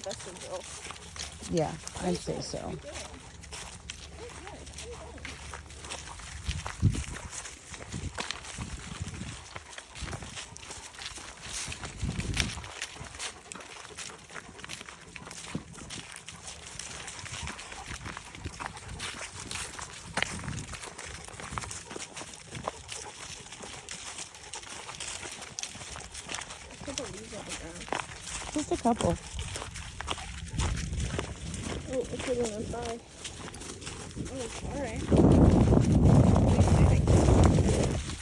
best of girls. Yeah, I'd say so. Just a couple. Oh, it's a little bye. Oh, alright.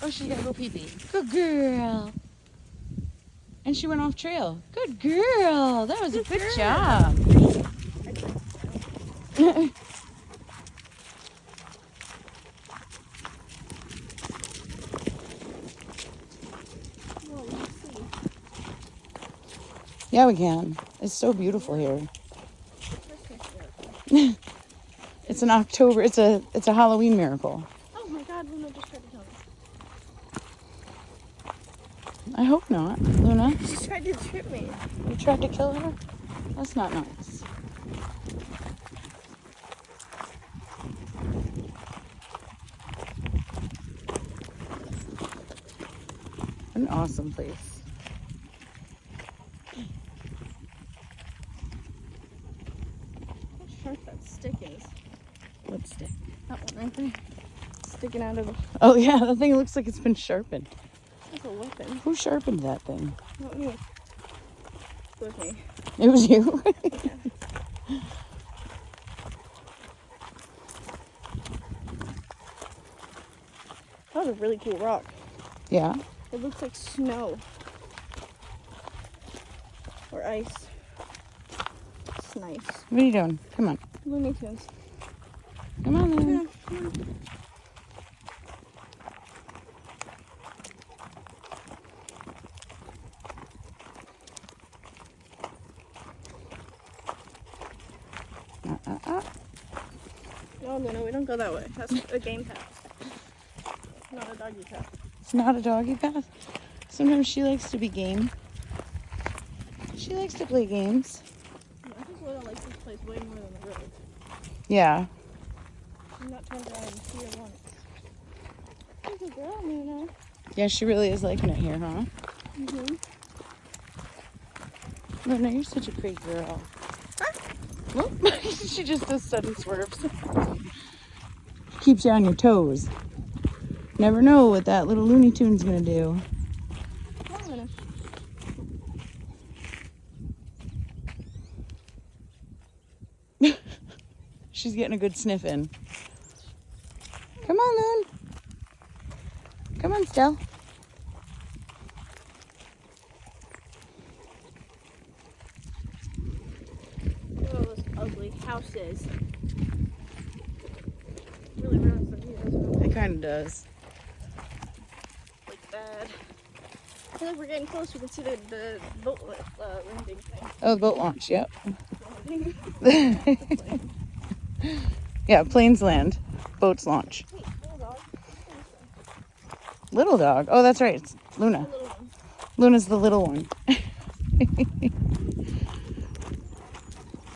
Oh, she's gotta go pee-pee. Good girl. And she went off trail. Good girl. That was a good job. Yeah, we can. It's so beautiful here. It's an October. It's a Halloween miracle. Oh my God, Luna just tried to kill me. I hope not, Luna. She tried to trip me. You tried to kill her? That's not nice. An awesome place. How sharp that stick is. What stick? That one right there. Sticking out of the... Oh yeah, that thing looks like it's been sharpened. That's a weapon. Who sharpened that thing? Not me. It was me. It was you? Yeah. That was a really cool rock. Yeah. It looks like snow. Or ice. It's nice. What are you doing? Come on. Looney Tunes. Come on then. Yeah. No, Luna, we don't go that way. That's a game path. Not a doggy path. It's not a doggy path. Sometimes she likes to be game. She likes to play games. I just really like this place way more than the road. Yeah. I'm not turned around and see her once. There's a girl, Luna. Yeah, she really is liking it here, huh? Mm-hmm. Luna, you're such a pretty girl. Whoop. She just does sudden swerves. Keeps you on your toes. Never know what that little Looney Tune's gonna do. Come on, Luna. She's getting a good sniff in. Come on, Loon. Come on, Stell. Look at all those ugly houses. Really ruins the view, doesn't it? It kind of does. Like bad. I feel like we're getting close. We can see the boat landing thing. Oh, the boat launch, yep. Landing. Yeah, planes land, boats launch. Wait, little dog. Little dog. Oh, that's right. It's Luna. The little one. Luna's the little one.